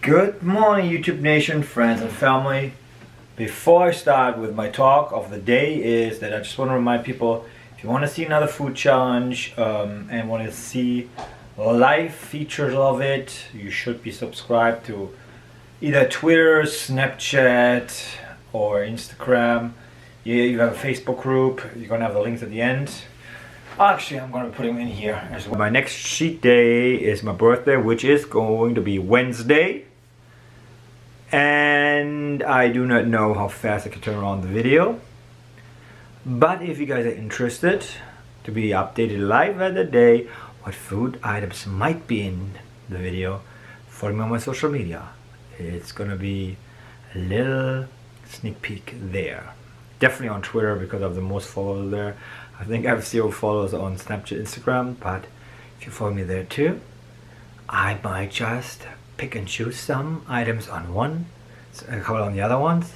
Good morning, YouTube Nation, friends and family. Before I start with my talk of the day is that I just want to remind people, if you want to see another food challenge and want to see live features of it, you should be subscribed to either Twitter, Snapchat or Instagram. You have a Facebook group. You're going to have the links at the end. Actually, I'm going to put them in here as well. My next cheat day is my birthday, which is going to be Wednesday. And I do not know how fast I can turn around the video. But if you guys are interested to be updated live at the day, what food items might be in the video, follow me on my social media. It's going to be a little sneak peek there. Definitely on Twitter because I have the most followers there. I think I have 0 followers on Snapchat, Instagram, but if you follow me there too, I might just pick and choose some items on one, a couple on the other ones,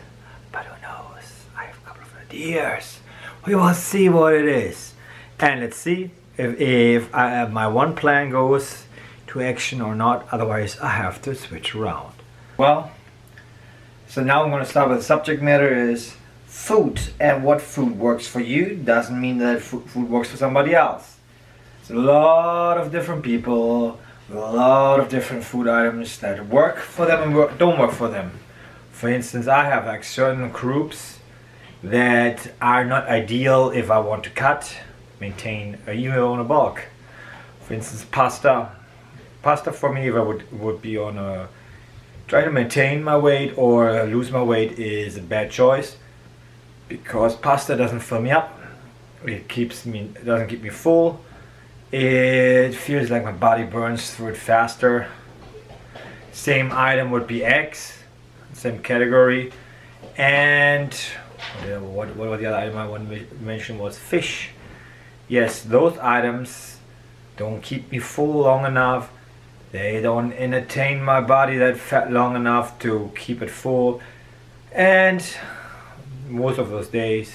but who knows? I have a couple of ideas. We will see what it is, and let's see if my one plan goes to action or not. Otherwise, I have to switch around. Well, so now I'm going to start with the subject matter is food, and what food works for you doesn't mean that food works for somebody else. It's a lot of different people with a lot of different food items that work for them and don't work for them. For instance, I have like certain groups that are not ideal if I want to cut, maintain, or even on a bulk. For instance, pasta. Pasta for me, if I would be on a try to maintain my weight or lose my weight, is a bad choice. Because pasta doesn't fill me up, it doesn't keep me full. It feels like my body burns through it faster. Same item would be eggs, same category. And what was the other item I wanted to mention was fish. Yes, those items don't keep me full long enough. They don't entertain my body that fat long enough to keep it full. And most of those days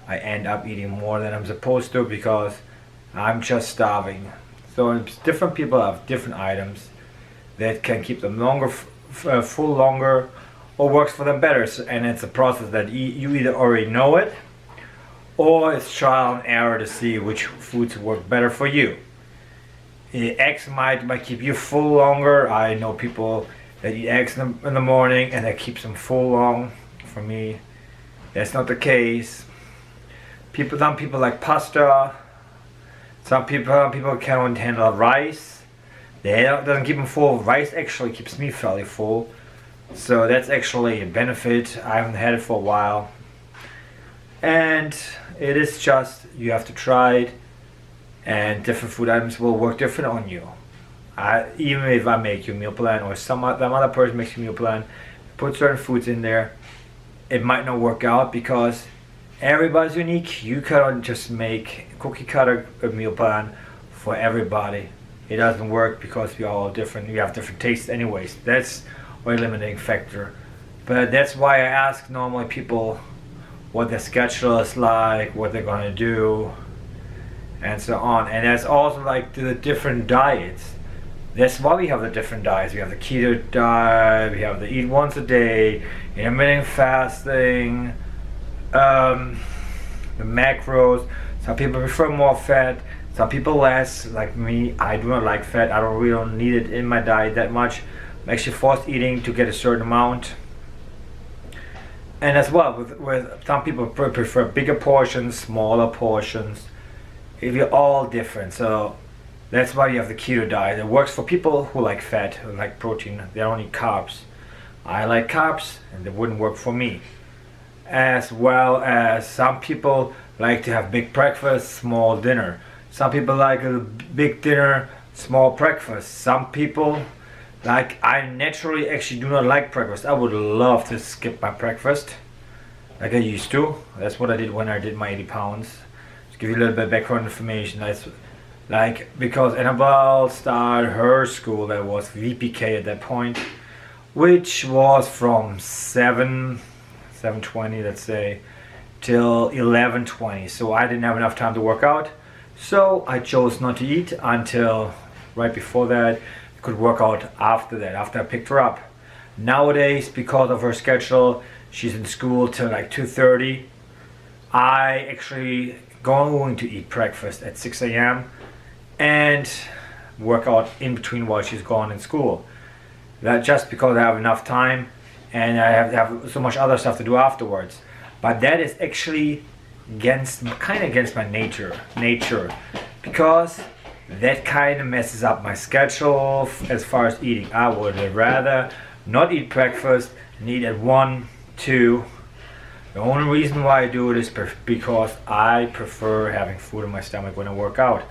I end up eating more than I'm supposed to because I'm just starving. So different people have different items that can keep them longer, full longer, or works for them better. And it's a process that you either already know it, or it's trial and error to see which foods work better for you. Eggs might keep you full longer. I know people that eat eggs in the morning and that keeps them full long. For me, that's not the case. Some people like pasta. Some people can't handle rice. Doesn't keep them full. Rice actually keeps me fairly full. So that's actually a benefit. I haven't had it for a while. And it is just, you have to try it. And different food items will work different on you. Even if I make you a meal plan or some other person makes you a meal plan, put certain foods in there, it might not work out because everybody's unique. You can't just make cookie cutter a meal plan for everybody. It doesn't work because we are all different. We have different tastes anyways. That's a limiting factor. But that's why I ask normally people what their schedule is like, what they're gonna do, and so on. And that's also like the different diets. That's why we have the different diets. We have the keto diet, we have the eat once a day, intermittent fasting, the macros. Some people prefer more fat, some people less. Like me, I do not like fat. I really don't need it in my diet that much. I'm actually forced eating to get a certain amount. And as well, with some people prefer bigger portions, smaller portions. We're all different. So that's why you have the keto diet. It works for people who like fat, who like protein. They don't eat carbs. I like carbs, and they wouldn't work for me. As well as some people like to have big breakfast, small dinner. Some people like a big dinner, small breakfast. Some people like, I naturally actually do not like breakfast. I would love to skip my breakfast like I used to. That's what I did when I did my 80 pounds. To give you a little bit of background information, that's like, because Annabelle started her school, that was VPK at that point, which was from 7:20, let's say, till 11:20. So I didn't have enough time to work out. So I chose not to eat until right before that. I could work out after that, after I picked her up. Nowadays, because of her schedule, she's in school till like 2:30. I actually going to eat breakfast at 6 a.m. and work out in between while she's gone in school. That just because I have enough time and I have so much other stuff to do afterwards. But that is actually kind of against my nature, because that kind of messes up my schedule as far as eating. I would rather not eat breakfast and eat at 1, 2. The only reason why I do it is because I prefer having food in my stomach when I work out.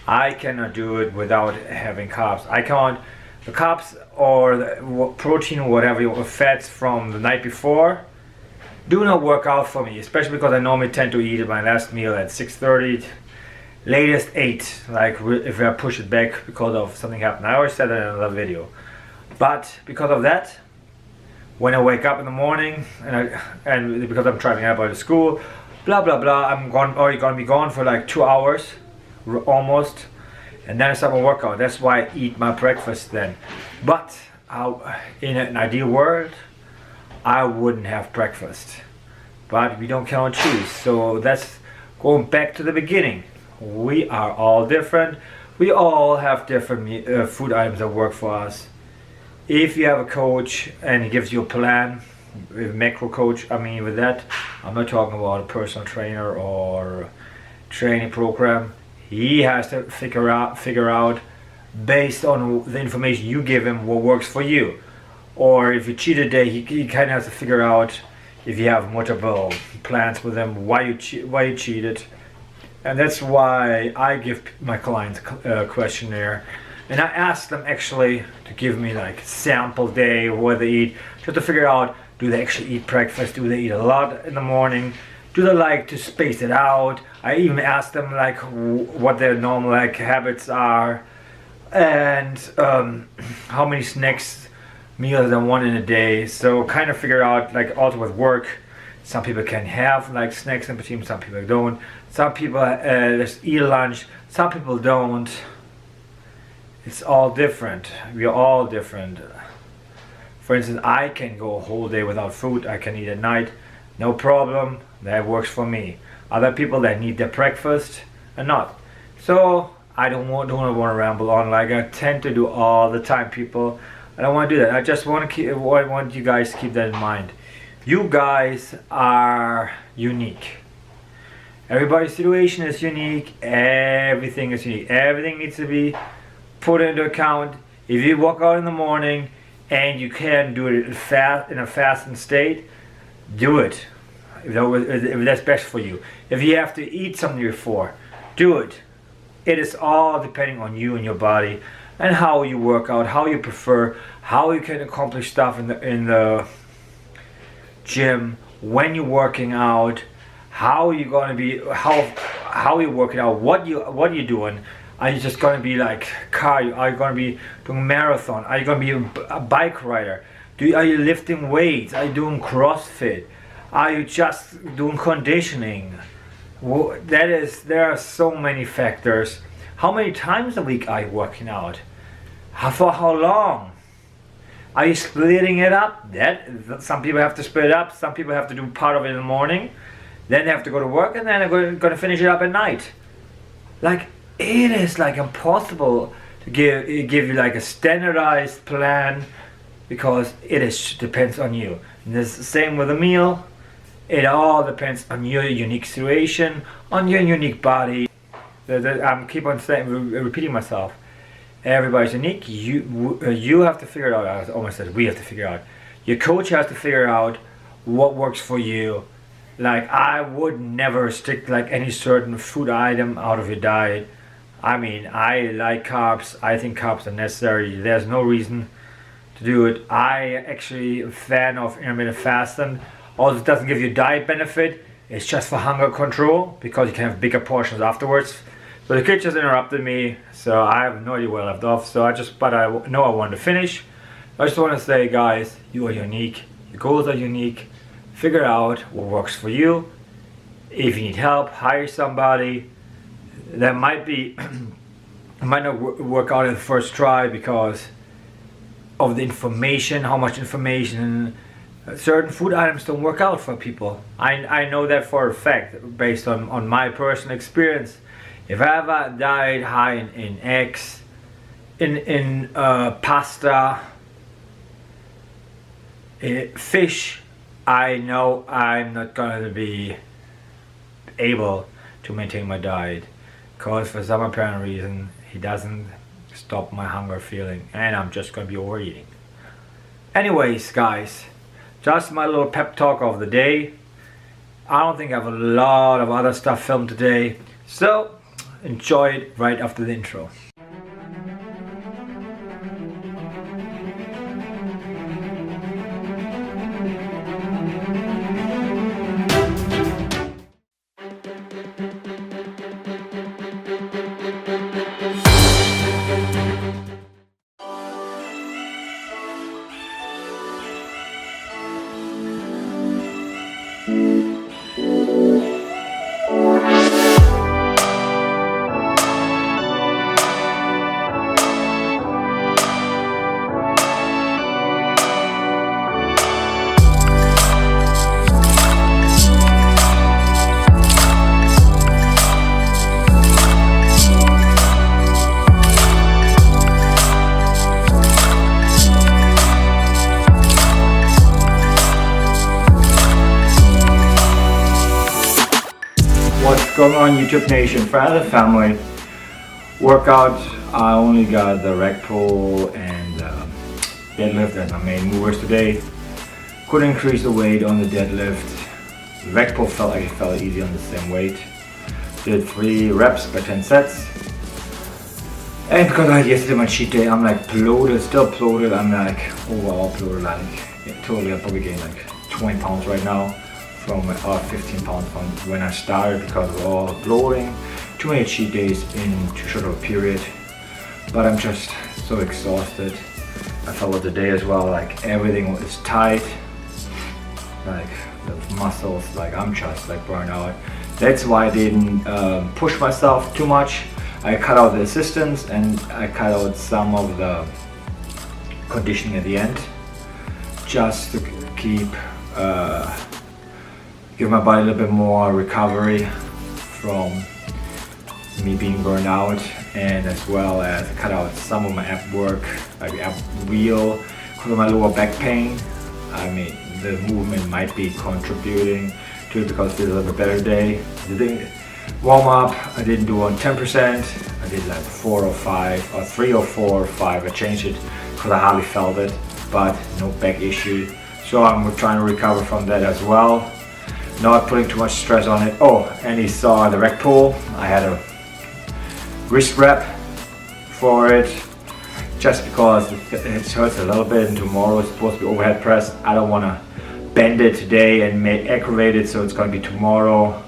I cannot do it without having carbs. I can't. The carbs or the protein or whatever, fats from the night before, do not work out for me, especially because I normally tend to eat my last meal at 6:30, latest 8, like if I push it back because of something happened. I always said that in another video. But because of that, when I wake up in the morning and because I'm driving out to school, blah blah blah, I'm already gonna be gone for like 2 hours, almost, and then I start my workout. That's why I eat my breakfast then. But in an ideal world, I wouldn't have breakfast. But we don't count choose. So that's going back to the beginning. We are all different. We all have different food items that work for us. If you have a coach and he gives you a plan, a macro coach, I mean with that, I'm not talking about a personal trainer or training program. He has to figure out based on the information you give him what works for you. Or if you cheat a day, he kind of has to figure out, if you have multiple plans with him, why you cheated. And that's why I give my clients a questionnaire. And I ask them actually to give me like sample day what they eat, just to figure out, do they actually eat breakfast? Do they eat a lot in the morning? Do they like to space it out? I even ask them like what their normal like habits are, and how many snacks meals they want in a day. So kind of figure out, like also with work, some people can have like snacks in between, some people don't. Some people just eat lunch, some people don't. It's all different. We are all different. For instance, I can go a whole day without food. I can eat at night, no problem. That works for me. Other people that need their breakfast and not. So I don't want to ramble on like I tend to do all the time, people. I don't want to do that. I just want you guys to keep that in mind. You guys are unique. Everybody's situation is unique. Everything is unique. Everything needs to be put into account. If you walk out in the morning and you can do it in a fasting state, do it. If that's best for you. If you have to eat something before, do it. It is all depending on you and your body and how you work out, how you prefer, how you can accomplish stuff in the gym, when you're working out, how you're gonna be, how you're working out, what you're doing. Are you just going to be like cardio? Are you going to be doing a marathon? Are you going to be a bike rider? Are you lifting weights? Are you doing CrossFit? Are you just doing conditioning? There are so many factors. How many times a week are you working out? For how long? Are you splitting it up? Some people have to split it up. Some people have to do part of it in the morning. Then they have to go to work and then they're going to finish it up at night. Like, it is like impossible to give you like a standardized plan, because it depends on you. And it's the same with a meal. It all depends on your unique situation, on your unique body. I'm keep on repeating myself. Everybody's unique. You have to figure it out. I almost said we have to figure it out. Your coach has to figure out what works for you. Like, I would never restrict like any certain food item out of your diet. I mean, I like carbs. I think carbs are necessary. There's no reason to do it. I actually am a fan of intermittent fasting. Also, it doesn't give you diet benefit. It's just for hunger control, because you can have bigger portions afterwards. So the kid just interrupted me, so I have no idea where I left off. But I know I wanted to finish. I just want to say, guys, you are unique. Your goals are unique. Figure out what works for you. If you need help, hire somebody. That might not work out in the first try, because of the information, how much information certain food items don't work out for people. I know that for a fact based on my personal experience. If I have a diet high in eggs, in pasta, fish, I know I'm not gonna be able to maintain my diet, because for some apparent reason it doesn't stop my hunger feeling, and I'm just gonna be overeating. Anyways, guys, just my little pep talk of the day. I don't think I have a lot of other stuff filmed today, so enjoy it right after the intro. What's going on, YouTube Nation, friends and family? Workout, I only got the rack pull and deadlift as my main movers today. Couldn't increase the weight on the deadlift. The rack pull felt like it felt easy on the same weight. Did 3 reps by 10 sets. And because I had yesterday my cheat day, I'm like bloated, still bloated. I'm like overall bloated, like totally. I probably gained like 20 pounds right now. From 15 pounds from when I started, because of all bloating, too many cheat days in too short of a period. But I'm just so exhausted. I felt it today as well, like everything is tight, like the muscles, like I'm just like burned out. That's why I didn't push myself too much. I cut out the assistance and I cut out some of the conditioning at the end, just to keep give my body a little bit more recovery from me being burned out, and as well as cut out some of my ab work, like ab wheel, because of my lower back pain. I mean, the movement might be contributing to it because it's a little bit better day. The warm up I didn't do on 10%. I did like 4 or 5 or 3 or 4 or 5. I changed it because I hardly felt it, but no back issue. So I'm trying to recover from that as well. Not putting too much stress on it. Oh, and he saw the rack pull. I had a wrist wrap for it, just because it hurts a little bit, and tomorrow it's supposed to be overhead press. I don't want to bend it today and aggravate it, so it's going to be tomorrow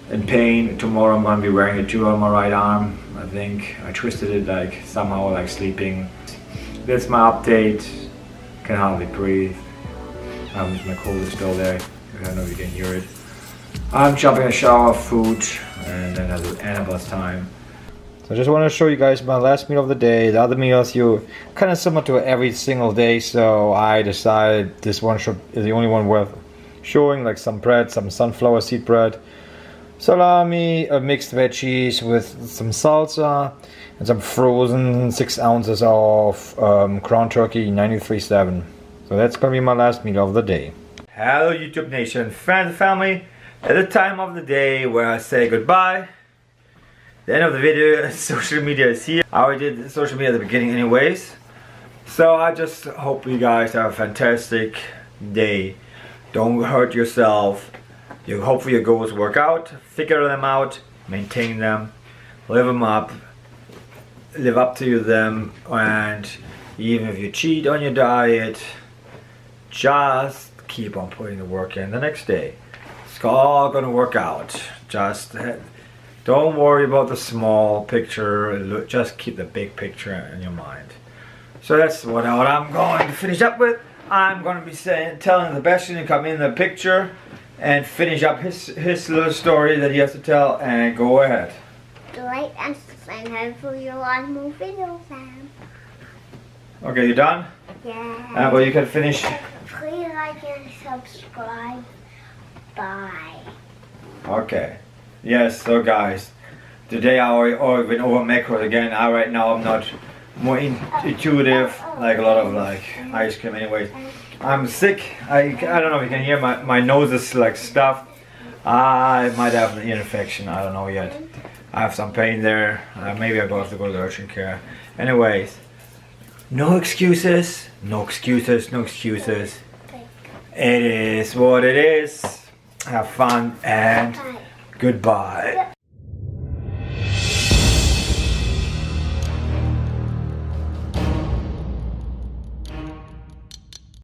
in pain. Tomorrow I'm going to be wearing it too on my right arm. I think I twisted it like somehow, like sleeping. That's my update. Can hardly breathe. My cold is still there. I don't know if you can hear it. I'm jumping a shower, food, and then at the end of time. So I just want to show you guys my last meal of the day. The other meals you kind of similar to every single day, so I decided this one is the only one worth showing, like some bread, some sunflower seed bread, salami, mixed veggies with some salsa, and some frozen 6 ounces of ground turkey 93.7. So that's going to be my last meal of the day. Hello YouTube Nation, friends and family. At the time of the day where I say goodbye, the end of the video, social media is here. I already did social media at the beginning anyways. So I just hope you guys have a fantastic day. Don't hurt yourself. Hopefully your goals work out. Figure them out, maintain them, live them up, live up to them, and even if you cheat on your diet, just keep on putting the work in the next day. It's all gonna work out. Just don't worry about the small picture, just keep the big picture in your mind. So that's what I'm going to finish up with. I'm going to be telling the best to come in the picture and finish up his little story that he has to tell, and go ahead. Like and subscribe for your live more videos. Okay, you done? Yeah. But you can finish. Please like and subscribe. Bye. Okay. Yes, so guys, today I went over macros again. Right now I'm not more intuitive, like a lot of like ice cream anyways. I'm sick. I don't know if you can hear my nose is like stuffed. I might have an ear infection, I don't know yet. I have some pain there. Maybe I have to go to the urgent care. Anyways, no excuses, no excuses, no excuses. It is what it is. Have fun and goodbye.